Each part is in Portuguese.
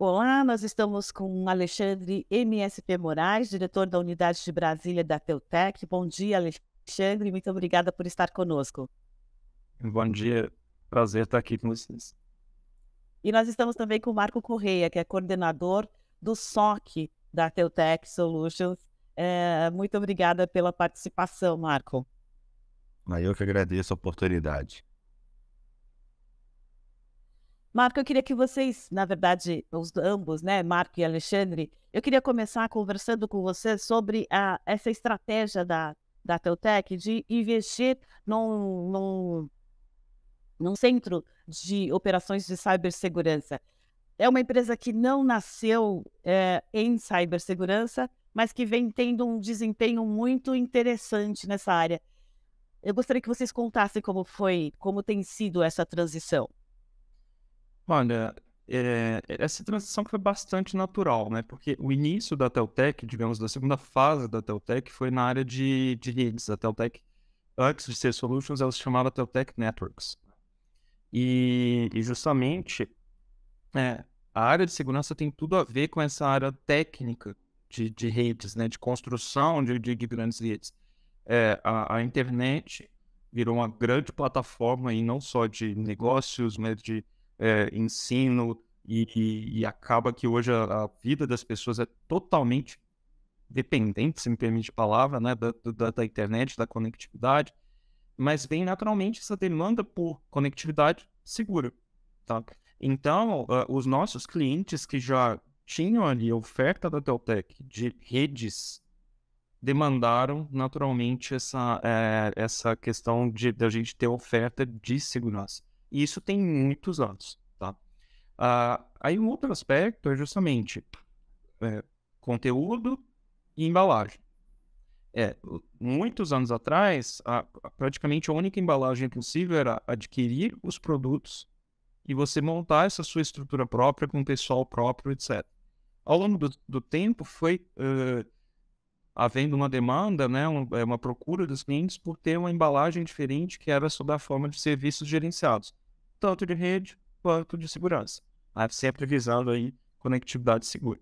Olá, nós estamos com o Alexandre MSP Moraes, diretor da Unidade de Brasília da Teutec. Bom dia, Alexandre, muito obrigada por estar conosco. Bom dia, prazer estar aqui com vocês. E nós estamos também com o Marco Correia, que é coordenador do SOC da Teutec Solutions. Muito obrigada pela participação, Marco. Aí eu que agradeço a oportunidade. Marco, eu queria que vocês, na verdade, ambos, né, Marco e Alexandre, eu queria começar conversando com vocês sobre essa estratégia da Teutec de investir num centro de operações de cibersegurança. É uma empresa que não nasceu em cibersegurança, mas que vem tendo um desempenho muito interessante nessa área. Eu gostaria que vocês contassem como tem sido essa transição. Olha, essa transição foi bastante natural, né? Porque o início da Teutec, digamos, da segunda fase da Teutec, foi na área de redes. A Teutec, antes de ser Solutions, ela se chamava Teutec Networks. E justamente, a área de segurança tem tudo a ver com essa área técnica de redes, né? De construção de grandes redes. A internet virou uma grande plataforma, e não só de negócios, mas de ensino, e acaba que hoje a vida das pessoas é totalmente dependente, se me permite a palavra, né, da internet, da conectividade, mas vem naturalmente essa demanda por conectividade segura, tá? Então, os nossos clientes que já tinham ali a oferta da Teutec de redes demandaram naturalmente essa questão de a gente ter oferta de segurança. E isso tem muitos anos, tá? Aí um outro aspecto é justamente conteúdo e embalagem. Muitos anos atrás, praticamente a única embalagem possível era adquirir os produtos e você montar essa sua estrutura própria com pessoal próprio, etc. Ao longo do tempo foi havendo uma demanda, né, uma procura dos clientes por ter uma embalagem diferente que era sob a forma de serviços gerenciados, tanto de rede quanto de segurança, sempre visando aí conectividade segura.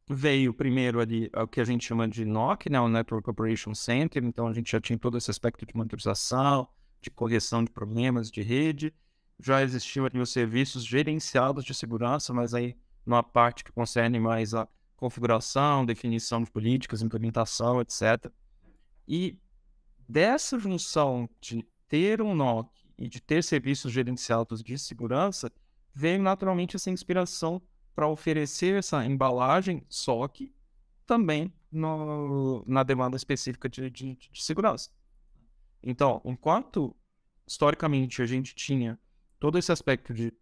Veio primeiro ali o que a gente chama de NOC, né, o Network Operation Center, então a gente já tinha todo esse aspecto de monitorização, de correção de problemas de rede, já existiam ali os serviços gerenciados de segurança, mas aí numa parte que concerne mais a configuração, definição de políticas, implementação, etc. E dessa junção de ter um NOC e de ter serviços gerenciados de segurança, veio naturalmente essa inspiração para oferecer essa embalagem, só que também na demanda específica de segurança. Então, enquanto historicamente a gente tinha todo esse aspecto de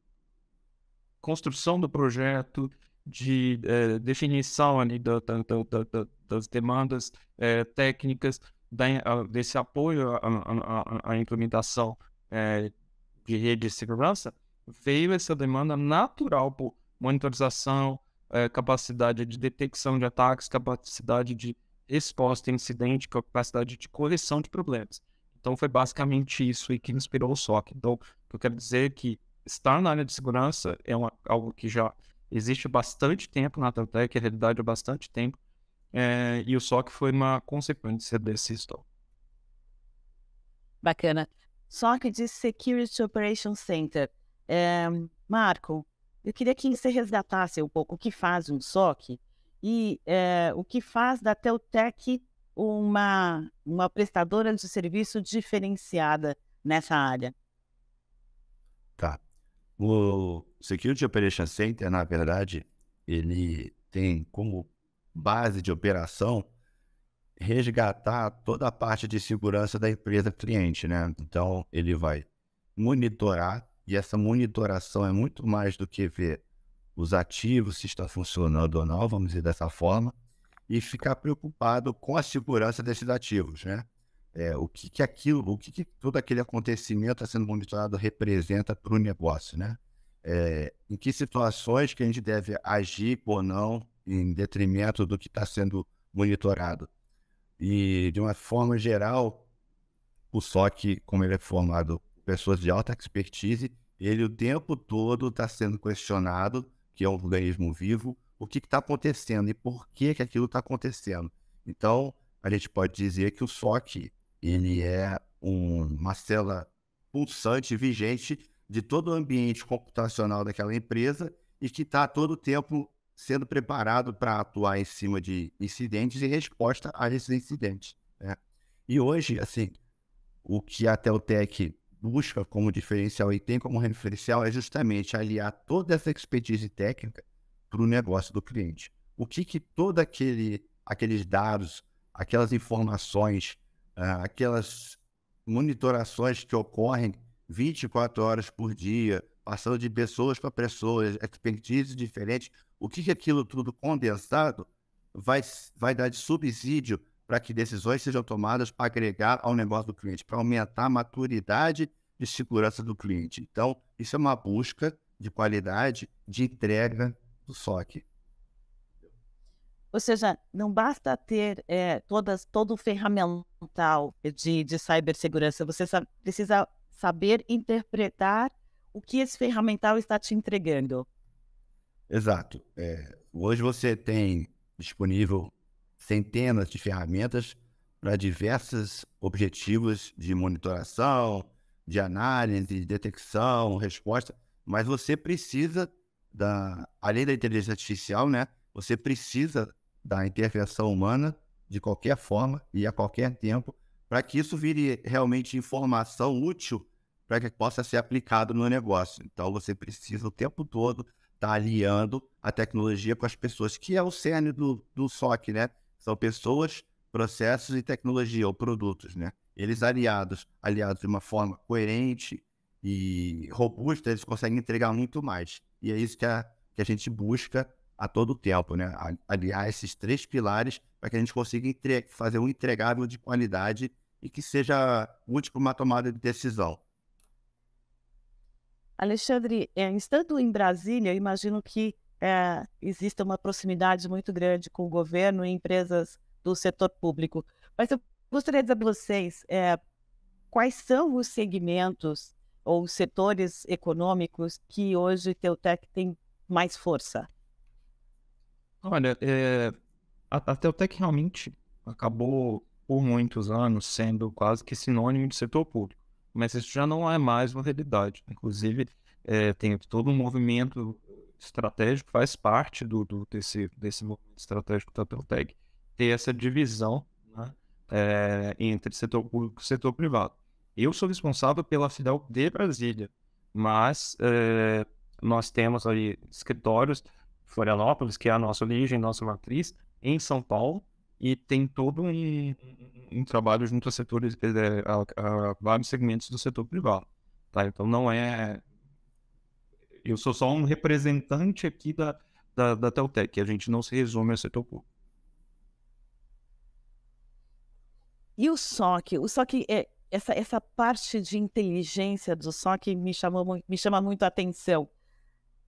construção do projeto, de definição ali das demandas técnicas, desse apoio à implementação de rede de segurança, veio essa demanda natural por monitorização, capacidade de detecção de ataques, capacidade de resposta a incidente, capacidade de correção de problemas. Então foi basicamente isso aí que inspirou o SOC. Então, o que eu quero dizer é que estar na área de segurança é algo que já existe há bastante tempo na Teutec, é realidade há bastante tempo, e o SOC foi uma consequência desse histórico. Bacana. SOC de Security Operations Center. Marco, eu queria que você resgatasse um pouco o que faz um SOC e o que faz da Teutec uma prestadora de serviço diferenciada nessa área. Tá. O Security Operations Center, na verdade, ele tem como base de operação resgatar toda a parte de segurança da empresa cliente, né? Então, ele vai monitorar, e essa monitoração é muito mais do que ver os ativos, se está funcionando ou não, vamos dizer dessa forma, e ficar preocupado com a segurança desses ativos, né? O que todo aquele acontecimento está sendo monitorado representa para o negócio, né? Em que situações que a gente deve agir ou não em detrimento do que está sendo monitorado. E, de uma forma geral, o SOC, como ele é formado por pessoas de alta expertise, ele o tempo todo está sendo questionado, que é um organismo vivo, o que está acontecendo e por que aquilo está acontecendo. Então, a gente pode dizer que o SOC ele é uma célula pulsante, vigente de todo o ambiente computacional daquela empresa e que está todo o tempo sendo preparado para atuar em cima de incidentes e resposta a esses incidentes, né? E hoje, assim, o que a Teltec busca como diferencial e tem como referencial é justamente aliar toda essa expertise técnica para o negócio do cliente. O que todos aqueles dados, aquelas informações, aquelas monitorações que ocorrem 24 horas por dia, passando de pessoas para pessoas, expertise diferentes, o que aquilo tudo condensado vai dar de subsídio para que decisões sejam tomadas para agregar ao negócio do cliente, para aumentar a maturidade de segurança do cliente. Então, isso é uma busca de qualidade de entrega do SOC. Ou seja, não basta ter todo o ferramental de cibersegurança, você precisa saber interpretar o que esse ferramental está te entregando. Exato. Hoje você tem disponível centenas de ferramentas para diversos objetivos de monitoração, de análise, de detecção, resposta, mas você precisa, além da inteligência artificial, né, você precisa da intervenção humana de qualquer forma e a qualquer tempo para que isso vire realmente informação útil para que possa ser aplicado no negócio. Então você precisa o tempo todo estar aliando a tecnologia com as pessoas, que é o cerne do SOC, né? São pessoas, processos e tecnologia, ou produtos, né? Eles aliados de uma forma coerente e robusta, eles conseguem entregar muito mais. E é isso que a gente busca a todo tempo, né? Aliar esses 3 pilares para que a gente consiga fazer um entregável de qualidade e que seja útil para uma tomada de decisão. Alexandre, estando em Brasília, eu imagino que exista uma proximidade muito grande com o governo e empresas do setor público. Mas eu gostaria de dizer para vocês quais são os segmentos ou setores econômicos que hoje a Teltec tem mais força? Olha, a Teltec realmente acabou, por muitos anos, sendo quase que sinônimo de setor público. Mas isso já não é mais uma realidade. Inclusive, tem todo um movimento estratégico, faz parte desse movimento estratégico da Teltec, ter essa divisão, né, entre setor público e setor privado. Eu sou responsável pela filial de Brasília, mas nós temos ali escritórios, Florianópolis, que é a nossa origem, nossa matriz, em São Paulo, e tem todo um trabalho junto a setores, a vários segmentos do setor privado, tá? Então não é... Eu sou só um representante aqui da Teltec, a gente não se resume ao setor público. E o SOC? O SOC, essa parte de inteligência do SOC me chama muito a atenção.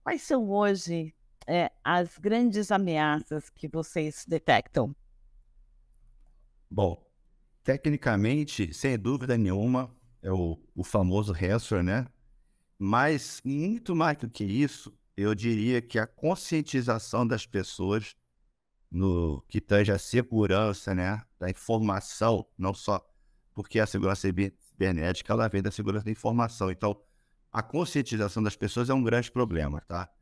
Quais são hoje as grandes ameaças que vocês detectam? Bom, tecnicamente, sem dúvida nenhuma, é o famoso ransomware, né? Mas, muito mais do que isso, eu diria que a conscientização das pessoas no que tange a segurança, né, da informação, não só porque a segurança cibernética ela vem da segurança da informação. Então, a conscientização das pessoas é um grande problema, tá?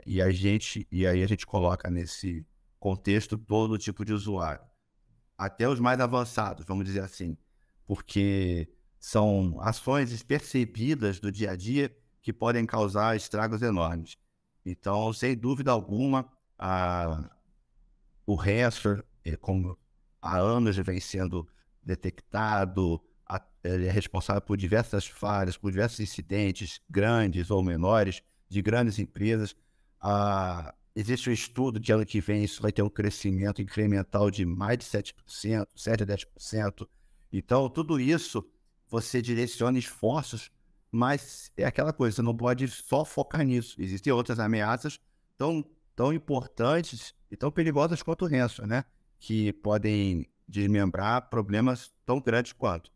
E aí a gente coloca nesse contexto todo tipo de usuário, até os mais avançados, vamos dizer assim, porque são ações despercebidas do dia a dia que podem causar estragos enormes. Então, sem dúvida alguma, o ransomware, como há anos já vem sendo detectado, ele é responsável por diversas falhas, por diversos incidentes, grandes ou menores, de grandes empresas. Existe um estudo que ano que vem isso vai ter um crescimento incremental de mais de 7%, 7 a 10%. Então, tudo isso você direciona esforços, mas é aquela coisa, você não pode só focar nisso. Existem outras ameaças tão importantes e tão perigosas quanto o ransomware, né? Que podem desmembrar problemas tão grandes quanto.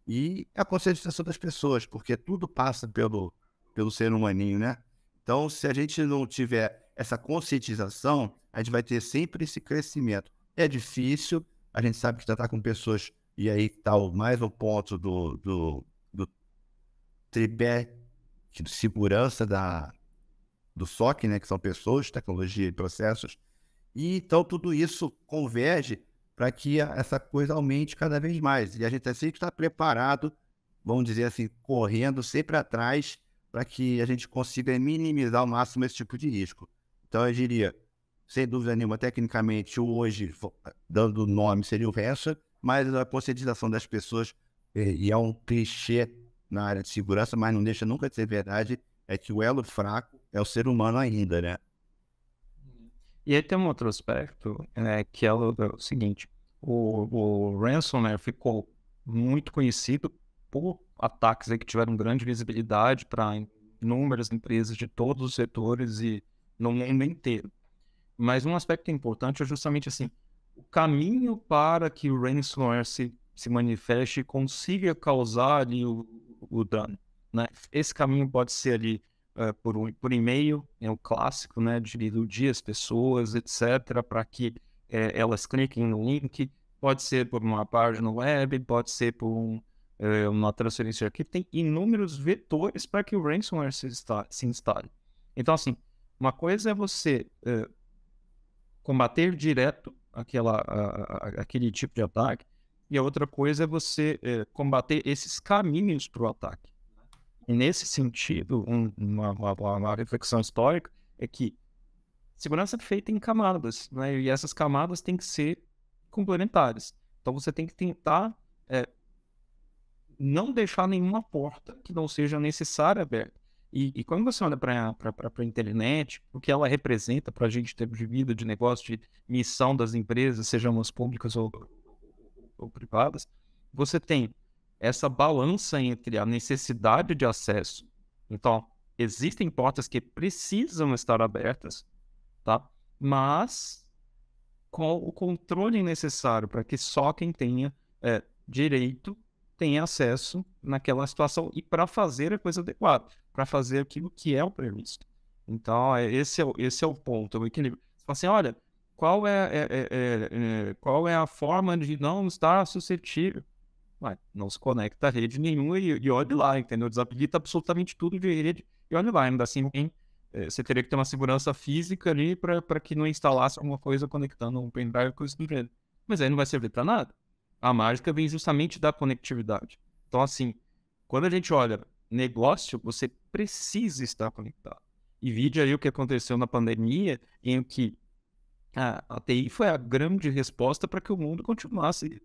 E a conscientização das pessoas, porque tudo passa pelo pelo ser humaninho, né? Então, se a gente não tiver essa conscientização, a gente vai ter sempre esse crescimento. É difícil, a gente sabe que já está com pessoas, e aí está mais um ponto do tripé de segurança do SOC, né? Que são pessoas, tecnologia e processos. E então tudo isso converge para que essa coisa aumente cada vez mais. E a gente sempre está preparado, vamos dizer assim, correndo sempre atrás para que a gente consiga minimizar ao máximo esse tipo de risco. Então eu diria, sem dúvida nenhuma, tecnicamente, hoje, dando nome, seria o ransom, mas a conscientização das pessoas, e é um clichê na área de segurança, mas não deixa nunca de ser verdade, é que o elo fraco é o ser humano ainda, né? E aí tem um outro aspecto, que é o seguinte, o ransomware ficou muito conhecido por ataques aí que tiveram grande visibilidade para inúmeras empresas de todos os setores e no mundo inteiro. Mas um aspecto importante é justamente assim, o caminho para que o ransomware se manifeste e consiga causar ali o dano, né? Esse caminho pode ser ali por e-mail, é o clássico, né, de iludir as pessoas, etc., para que elas cliquem no link. Pode ser por uma página web, pode ser por uma transferência aqui. Tem inúmeros vetores para que o ransomware se instale. Então, assim, uma coisa é você combater direto aquele tipo de ataque, e a outra coisa é você combater esses caminhos para o ataque. E nesse sentido, uma reflexão histórica é que segurança é feita em camadas, né? E essas camadas têm que ser complementares. Então você tem que tentar não deixar nenhuma porta que não seja necessária aberta. E quando você olha para a internet, o que ela representa para a gente em termos de vida, de negócio, de missão das empresas, sejam elas públicas ou privadas, você tem essa balança entre a necessidade de acesso. Então, existem portas que precisam estar abertas, tá? Mas com o controle necessário para que só quem tenha direito tenha acesso naquela situação e para fazer a coisa adequada, para fazer aquilo que é o previsto. Então, esse é o ponto, o equilíbrio. Você fala assim, olha, qual é a forma de não estar suscetível? Não se conecta a rede nenhuma e olhe lá, entendeu? Desabilita absolutamente tudo de rede e olhe lá. Ainda assim, você teria que ter uma segurança física ali para que não instalasse alguma coisa conectando um pendrive, coisa do gênero. Mas aí não vai servir para nada. A mágica vem justamente da conectividade. Então, assim, quando a gente olha negócio, você precisa estar conectado. E vide aí o que aconteceu na pandemia, em que a TI foi a grande resposta para que o mundo continuasse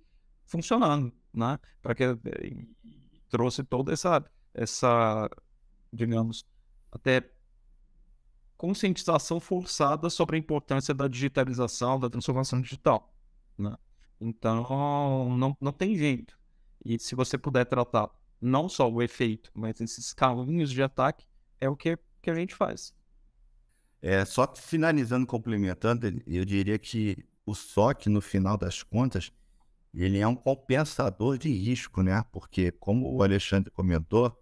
funcionando, né? Para que trouxe toda essa, digamos, até conscientização forçada sobre a importância da digitalização, da transformação digital, né? Então, não tem jeito. E se você puder tratar não só o efeito, mas esses caminhos de ataque, é o que a gente faz. Só finalizando, complementando, eu diria que o SOC, no final das contas, ele é um compensador de risco, né? Porque, como o Alexandre comentou,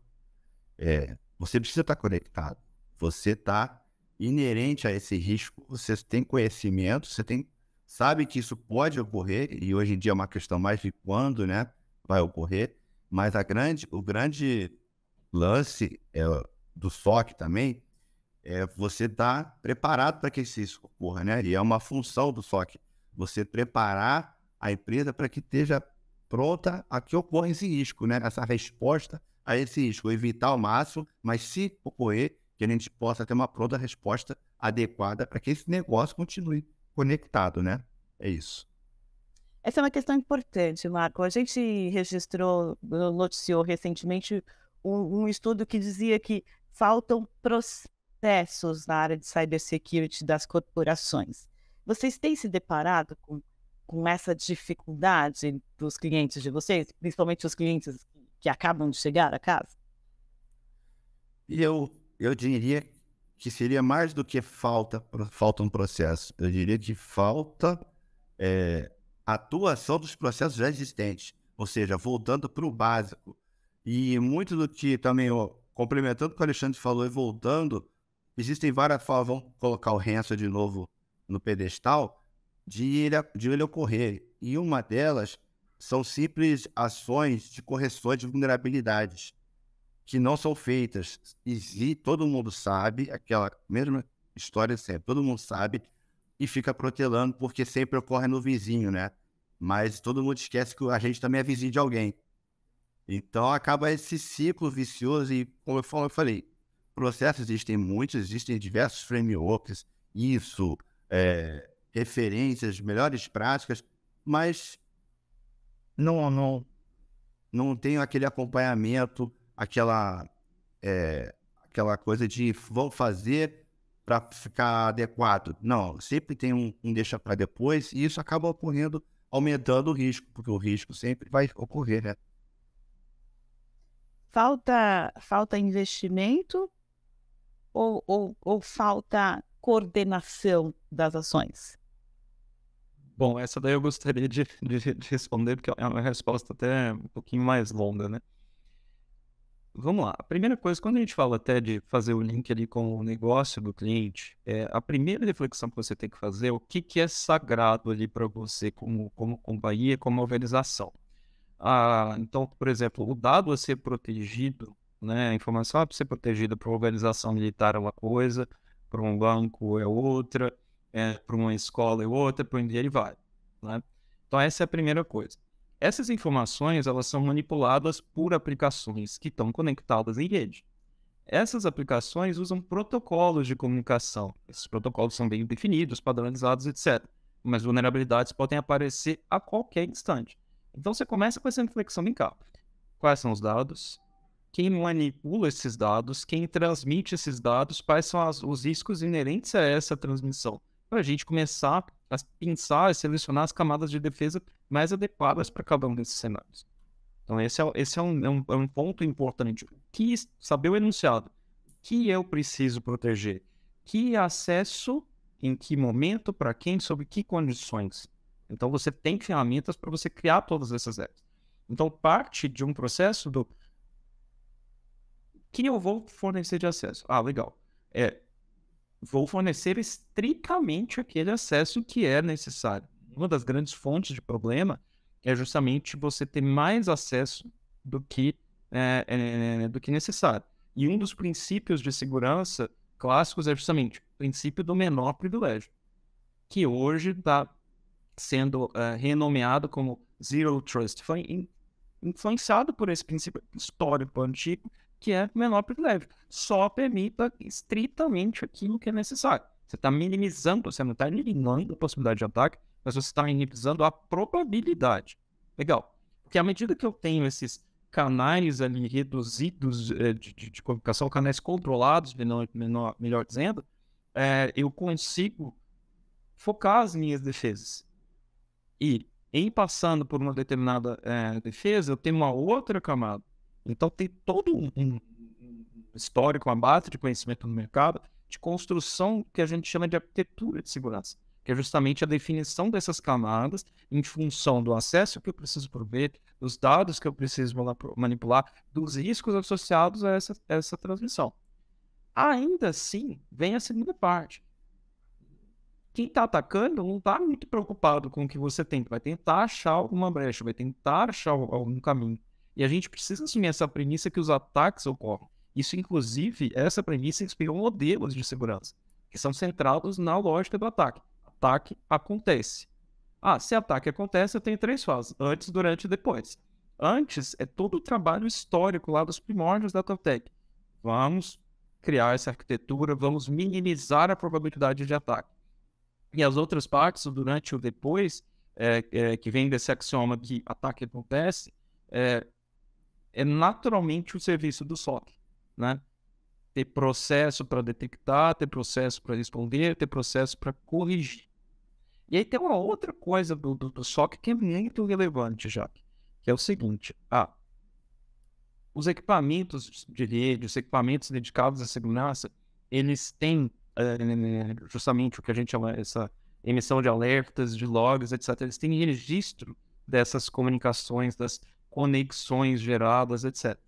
você precisa estar conectado. Você está inerente a esse risco, você tem conhecimento, sabe que isso pode ocorrer, e hoje em dia é uma questão mais de quando, né, vai ocorrer, mas o grande lance do SOC também é você estar preparado para que isso ocorra, né? E é uma função do SOC, você preparar a empresa para que esteja pronta a que ocorra esse risco, né? Essa resposta a esse risco, evitar ao máximo, mas se ocorrer, que a gente possa ter uma pronta resposta adequada para que esse negócio continue conectado, né? É isso. Essa é uma questão importante, Marco. A gente noticiou recentemente um estudo que dizia que faltam processos na área de cybersecurity das corporações. Vocês têm se deparado com essa dificuldade dos clientes de vocês, principalmente os clientes que acabam de chegar a casa? E eu diria que seria mais do que falta um processo. Eu diria que falta atuação dos processos já existentes. Ou seja, voltando para o básico. E muito do que também complementando o que o Alexandre falou e voltando, existem várias formas, vamos colocar o ransom de novo no pedestal, de ele ocorrer. E uma delas são simples ações de correções de vulnerabilidades que não são feitas. E todo mundo sabe, aquela mesma história sempre, todo mundo sabe e fica protelando porque sempre ocorre no vizinho, né? Mas todo mundo esquece que a gente também é vizinho de alguém. Então acaba esse ciclo vicioso e, como eu falei, processos existem muitos, existem diversos frameworks, isso, referências, melhores práticas, mas não tem aquele acompanhamento, aquela coisa de vão fazer para ficar adequado. Não, sempre tem um deixa para depois e isso acaba ocorrendo, aumentando o risco, porque o risco sempre vai ocorrer, né? Falta investimento ou falta coordenação das ações? Bom, essa daí eu gostaria de responder, porque é uma resposta até um pouquinho mais longa, né? Vamos lá. A primeira coisa, quando a gente fala até de fazer o link ali com o negócio do cliente, a primeira reflexão que você tem que fazer é o que é sagrado ali para você como companhia, como organização. Então, por exemplo, o dado a ser protegido, né, a informação a ser protegida para uma organização militar é uma coisa, para um banco é outra, para uma escola é outra, para onde ele vai, né? Então, essa é a primeira coisa. Essas informações, elas são manipuladas por aplicações que estão conectadas em rede. Essas aplicações usam protocolos de comunicação. Esses protocolos são bem definidos, padronizados, etc. Mas vulnerabilidades podem aparecer a qualquer instante. Então, você começa com essa reflexão em cá. Quais são os dados? Quem manipula esses dados? Quem transmite esses dados? Quais são os riscos inerentes a essa transmissão? Para a gente começar a pensar e selecionar as camadas de defesa mais adequadas para cada um desses cenários. Então, esse é um ponto importante. Saber o enunciado. O que eu preciso proteger? Que acesso, em que momento, para quem, sob que condições? Então, você tem ferramentas para você criar todas essas apps. Então, parte de um processo do que eu vou fornecer de acesso. Legal. Vou fornecer estritamente aquele acesso que é necessário. Uma das grandes fontes de problema é justamente você ter mais acesso do que necessário. E um dos princípios de segurança clássicos é justamente o princípio do menor privilégio, que hoje está sendo renomeado como Zero Trust. Foi influenciado por esse princípio histórico antigo, que é menor privilégio. Só permita estritamente aquilo que é necessário. Você está minimizando, você não está eliminando a possibilidade de ataque, mas você está minimizando a probabilidade. Legal. Porque à medida que eu tenho esses canais ali reduzidos de comunicação, canais controlados, melhor dizendo, eu consigo focar as minhas defesas. E em passando por uma determinada defesa, eu tenho uma outra camada. Então, tem todo um histórico, uma base de conhecimento no mercado de construção que a gente chama de arquitetura de segurança, que é justamente a definição dessas camadas em função do acesso que eu preciso prover, dos dados que eu preciso manipular, dos riscos associados a essa transmissão. Ainda assim, vem a segunda parte. Quem está atacando não está muito preocupado com o que você tem, vai tentar achar alguma brecha, vai tentar achar algum caminho. E a gente precisa assumir essa premissa que os ataques ocorrem. Isso, inclusive, essa premissa inspirou modelos de segurança, que são centrados na lógica do ataque. Ataque acontece. Se ataque acontece, eu tenho 3 fases: antes, durante e depois. Antes é todo o trabalho histórico lá dos primórdios da Taltech. Vamos criar essa arquitetura, vamos minimizar a probabilidade de ataque. E as outras partes, o durante e o depois, que vem desse axioma que ataque acontece, é naturalmente o serviço do SOC, né? Ter processo para detectar, ter processo para responder, ter processo para corrigir. E aí tem uma outra coisa do SOC que é muito relevante, Jaque, que é o seguinte: os equipamentos de rede, os equipamentos dedicados à segurança, eles têm justamente o que a gente chama essa emissão de alertas, de logs, etc. Eles têm registro dessas comunicações, das conexões geradas, etc.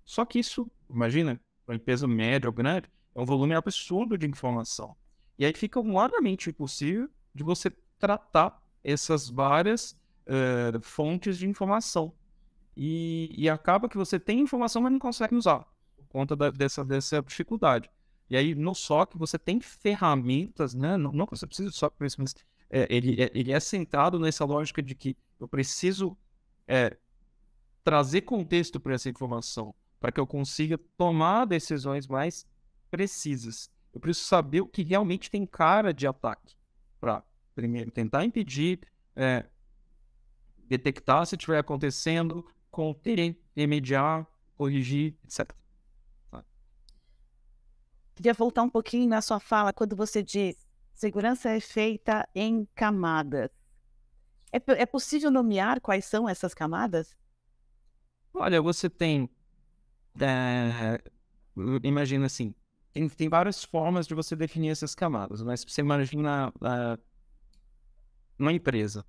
Só que isso, imagina, uma empresa média ou grande, é um volume absurdo de informação. E aí fica humanamente impossível de você tratar essas várias fontes de informação. E acaba que você tem informação, mas não consegue usar, por conta dessa dificuldade. E aí, no SOC, você tem ferramentas, né? Não que você precise de SOC para isso, mas ele é centrado nessa lógica de que eu preciso trazer contexto para essa informação, para que eu consiga tomar decisões mais precisas. Eu preciso saber o que realmente tem cara de ataque, para, primeiro, tentar impedir, detectar se estiver acontecendo, conter, remediar, corrigir, etc. Queria voltar um pouquinho na sua fala, quando você diz segurança é feita em camadas. É possível nomear quais são essas camadas? Olha, você tem... imagina assim, tem várias formas de você definir essas camadas, mas você imagina uma empresa.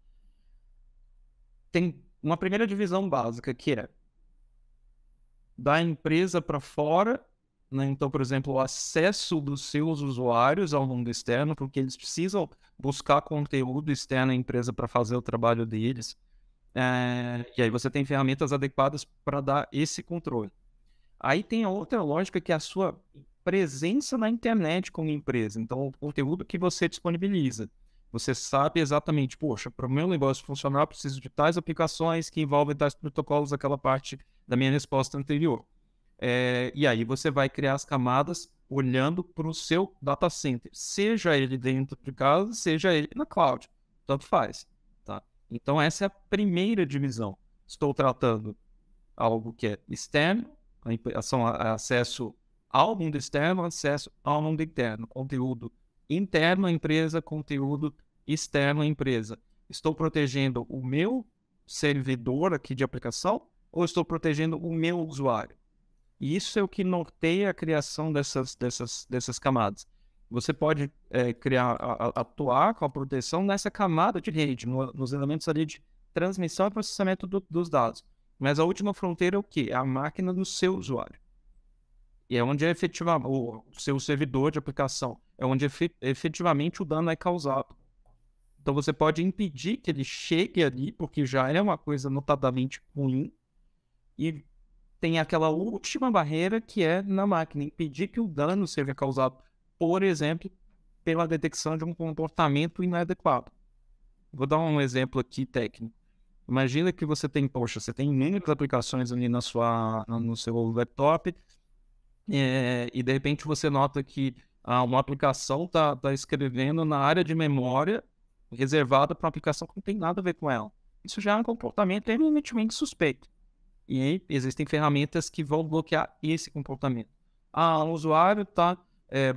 Tem uma primeira divisão básica, que é da empresa para fora, né? Então, por exemplo, o acesso dos seus usuários ao mundo externo, porque eles precisam buscar conteúdo externo à empresa para fazer o trabalho deles. E aí você tem ferramentas adequadas para dar esse controle. Aí tem a outra lógica, que é a sua presença na internet como empresa. Então, o conteúdo que você disponibiliza. Você sabe exatamente, poxa, para o meu negócio funcionar, eu preciso de tais aplicações que envolvem tais protocolos, aquela parte da minha resposta anterior. E aí você vai criar as camadas olhando para o seu data center, seja ele dentro de casa, seja ele na cloud, tanto faz, tá? Então essa é a primeira divisão. Estou tratando algo que é externo, são acesso ao mundo externo, acesso ao mundo interno, conteúdo interno à empresa, conteúdo externo à empresa. Estou protegendo o meu servidor aqui de aplicação ou estou protegendo o meu usuário? E isso é o que norteia a criação dessas camadas. Você pode atuar com a proteção nessa camada de rede, nos elementos ali de transmissão e processamento dos dados. Mas a última fronteira é o quê? É a máquina do seu usuário. E é onde o seu servidor de aplicação, é onde efetivamente o dano é causado. Então você pode impedir que ele chegue ali, porque já é uma coisa notadamente ruim, e tem aquela última barreira, que é na máquina, impedir que o dano seja causado, por exemplo, pela detecção de um comportamento inadequado. Vou dar um exemplo aqui técnico. Imagina que você tem inúmeras aplicações ali no seu laptop, e de repente você nota que uma aplicação está escrevendo na área de memória reservada para uma aplicação que não tem nada a ver com ela. Isso já é um comportamento eminentemente suspeito. E aí existem ferramentas que vão bloquear esse comportamento. O usuário está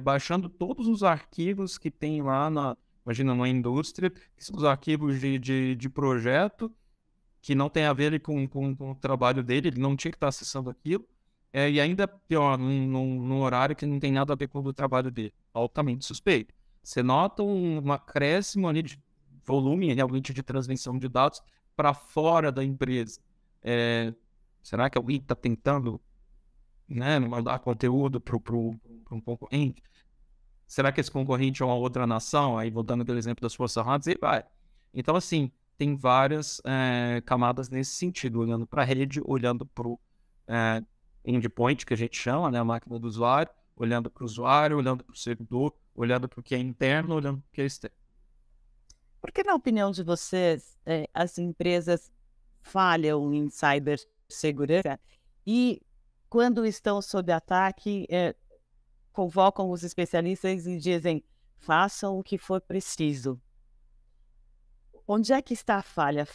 baixando todos os arquivos que tem lá imagina, na indústria, os arquivos de projeto, que não tem a ver com o trabalho dele, ele não tinha que estar acessando aquilo. E ainda pior, num horário que não tem nada a ver com o trabalho dele. Altamente suspeito. Você nota um acréscimo ali de volume realmente de transmissão de dados para fora da empresa. Será que alguém está tentando, né, mandar conteúdo para um concorrente? Será que esse concorrente é uma outra nação? Aí, voltando pelo exemplo das Forças Armadas, e vai. Então, assim, tem várias camadas nesse sentido, olhando para a rede, olhando para o endpoint, que a gente chama, né, a máquina do usuário, olhando para o usuário, olhando para o servidor, olhando para o que é interno, olhando para o que é externo. Por que, na opinião de vocês, as empresas falham em cibersegurança e, quando estão sob ataque, convocam os especialistas e dizem: façam o que for preciso? Onde é que está a falha?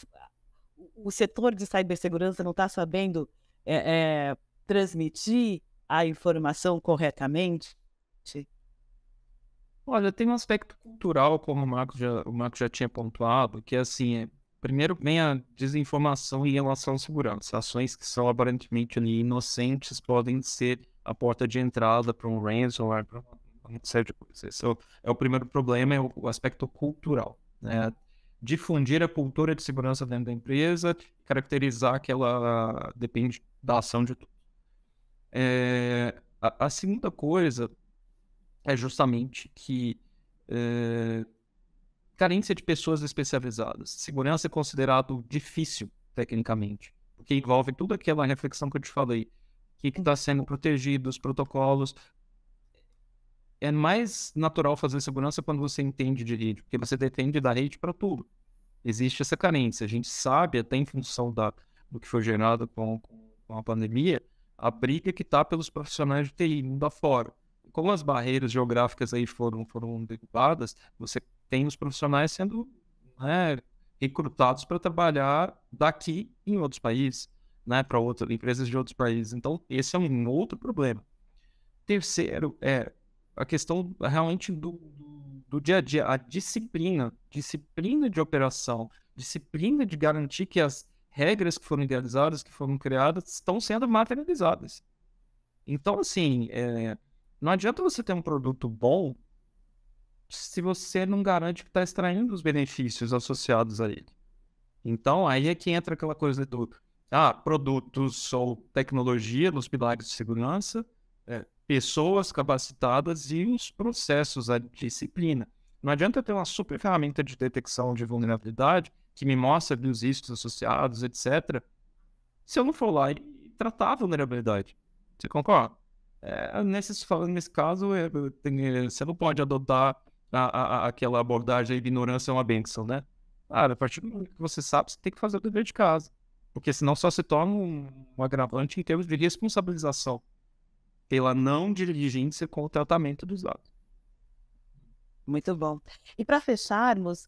O setor de cibersegurança não está sabendo transmitir a informação corretamente? Olha, tem um aspecto cultural, como o Marco já tinha pontuado, que é assim, primeiro vem a desinformação em relação à segurança. Ações que são aparentemente ali inocentes podem ser a porta de entrada para um ransomware, para uma série de coisas. Esse é o primeiro problema, é o aspecto cultural, né? Difundir a cultura de segurança dentro da empresa, caracterizar que ela depende da ação de todos. A segunda coisa é justamente que carência de pessoas especializadas. Segurança é considerado difícil, tecnicamente, porque envolve toda aquela reflexão que eu te falei. O que está sendo protegido, os protocolos. É mais natural fazer segurança quando você entende de rede, porque você depende da rede para tudo. Existe essa carência. A gente sabe, até em função do que foi gerado com a pandemia, a briga que está pelos profissionais de TI, mundo afora. Como as barreiras geográficas aí foram derrubadas, você tem os profissionais sendo, né, recrutados para trabalhar daqui em outros países, né, para outras empresas de outros países. Então, esse é um outro problema. Terceiro é a questão realmente do dia a dia, a disciplina de operação, disciplina de garantir que as regras que foram idealizadas, que foram criadas, estão sendo materializadas. Então, assim, não adianta você ter um produto bom se você não garante que está extraindo os benefícios associados a ele. Então, aí é que entra aquela coisa do produtos ou tecnologia nos pilares de segurança, pessoas capacitadas e os processos, a disciplina. Não adianta ter uma super ferramenta de detecção de vulnerabilidade que me mostra ali os riscos associados, etc., se eu não for lá e tratar a vulnerabilidade. Você concorda? Nesse caso, você não pode adotar aquela abordagem, a ignorância é uma bênção, né? A partir do momento que você sabe, você tem que fazer o dever de casa. Porque senão só se torna um agravante em termos de responsabilização pela não diligência com o tratamento dos dados. Muito bom. E para fecharmos,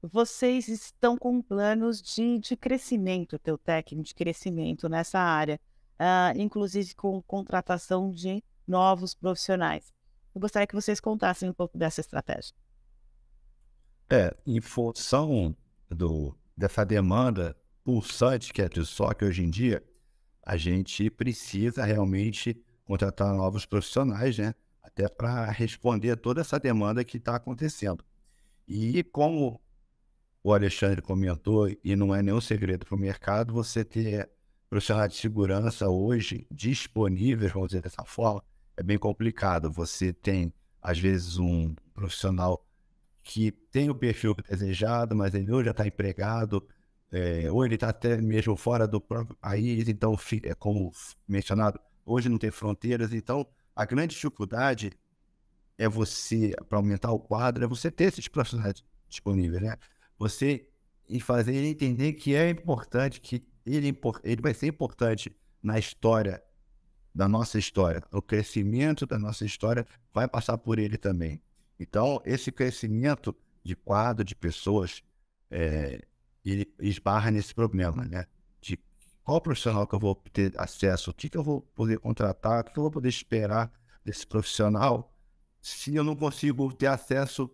vocês estão com planos de crescimento, técnico de crescimento nessa área, inclusive com contratação de novos profissionais. Eu gostaria que vocês contassem um pouco dessa estratégia. Em função dessa demanda pulsante que é do SOC hoje em dia, a gente precisa realmente contratar novos profissionais, né? Até para responder a toda essa demanda que está acontecendo. E como o Alexandre comentou, e não é nenhum segredo para o mercado, você ter profissionais de segurança hoje disponíveis, vamos dizer dessa forma, é bem complicado. Você tem, às vezes, um profissional que tem o perfil desejado, mas ele hoje já está empregado, ou ele está até mesmo fora do próprio país, então, como mencionado, hoje não tem fronteiras. Então, a grande dificuldade é você, para aumentar o quadro, é você ter esses profissionais disponíveis, né? Você fazer ele entender que é importante, que ele vai ser importante na história, da nossa história. O crescimento da nossa história vai passar por ele também. Então, esse crescimento de quadro, de pessoas, ele esbarra nesse problema, né? De qual profissional que eu vou ter acesso, o que eu vou poder contratar, o que eu vou poder esperar desse profissional, se eu não consigo ter acesso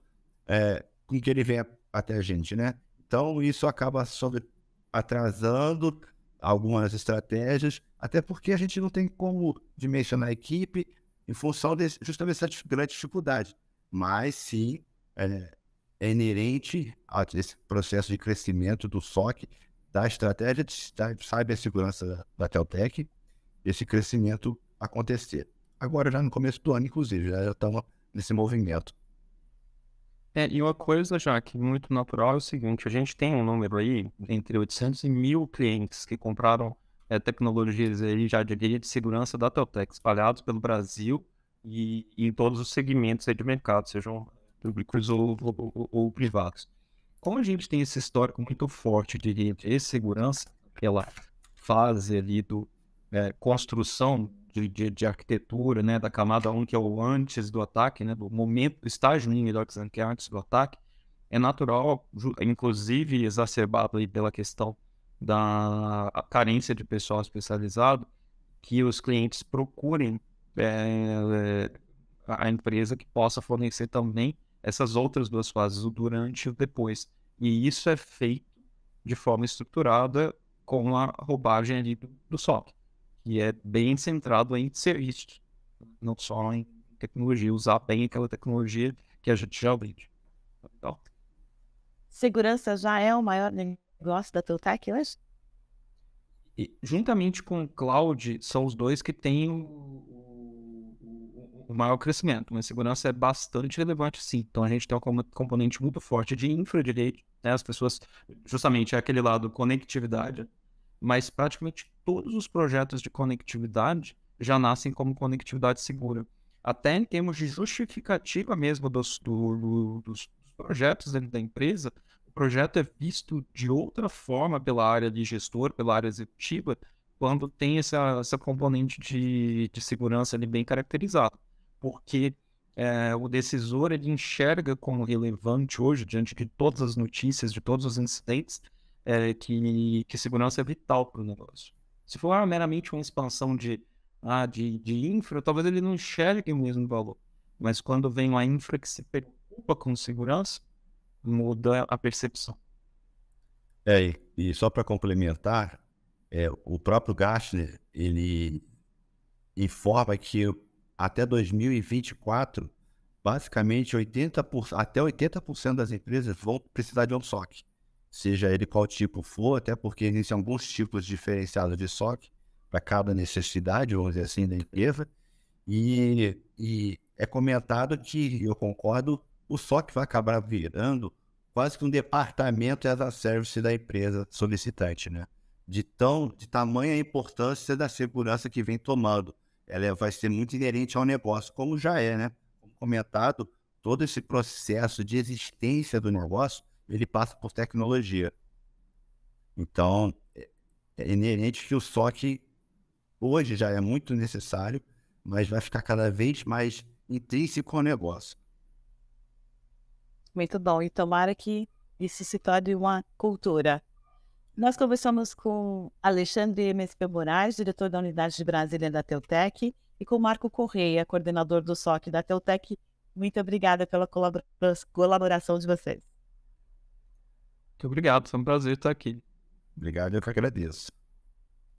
com que ele venha até a gente, né? Então, isso acaba atrasando algumas estratégias, até porque a gente não tem como dimensionar a equipe em função justamente dessa grande dificuldade. Mas, sim, é inerente a esse processo de crescimento do SOC, da estratégia da cibersegurança da Teltec, esse crescimento acontecer. Agora, já no começo do ano, inclusive, já estamos nesse movimento. E uma coisa, já que muito natural é o seguinte, a gente tem um número aí, entre 800 e 1.000 clientes que compraram tecnologias aí já de rede de segurança da Teltec, espalhados pelo Brasil e em todos os segmentos aí de mercado, sejam públicos ou privados. Como a gente tem esse histórico muito forte de rede de segurança, aquela fase ali do construção de arquitetura, né, da camada 1, que é o antes do ataque, né, do momento, do estágio 1, melhor dizendo, que é antes do ataque, é natural, inclusive exacerbado aí pela questão da carência de pessoal especializado, que os clientes procurem a empresa que possa fornecer também essas outras duas fases, o durante e o depois. E isso é feito de forma estruturada com a roupagem ali do SOC, que é bem centrado em serviços, não só em tecnologia, usar bem aquela tecnologia que a gente já vende. Então, segurança já é o maior negócio da Teltec hoje? E, juntamente com o cloud, são os dois que têm o maior crescimento, mas segurança é bastante relevante, sim. Então, a gente tem um componente muito forte de infra de rede, né? As pessoas, justamente, é aquele lado conectividade, mas praticamente todos os projetos de conectividade já nascem como conectividade segura. Até em termos de justificativa mesmo dos projetos dentro da empresa, o projeto é visto de outra forma pela área de gestor, pela área executiva, quando tem essa componente de segurança ali bem caracterizado. Porque o decisor ele enxerga como relevante hoje, diante de todas as notícias, de todos os incidentes, que segurança é vital para o negócio. Se for meramente uma expansão de infra, talvez ele não enxergue o mesmo valor. Mas quando vem uma infra que se preocupa com segurança, muda a percepção. E só para complementar, o próprio Gartner, ele informa que até 2024, basicamente até 80% das empresas vão precisar de um SOC. Seja ele qual tipo for, até porque existem alguns tipos diferenciados de SOC para cada necessidade, vamos dizer assim, da empresa. E é comentado que, eu concordo, o SOC vai acabar virando quase que um departamento as a service da empresa solicitante, né? De tamanha importância da segurança que vem tomando. Ela vai ser muito inerente ao negócio, como já é, né? Como comentado, todo esse processo de existência do negócio, ele passa por tecnologia. Então, é inerente que o SOC hoje já é muito necessário, mas vai ficar cada vez mais intrínseco ao negócio. Muito bom. E tomara que isso se torne uma cultura. Nós conversamos com Alexandre MSP Moraes, diretor da Unidade de Brasília da Teutec, e com Marco Correia, coordenador do SOC da Teutec. Muito obrigada pela colaboração de vocês. Muito obrigado, foi um prazer estar aqui. Obrigado, eu que agradeço.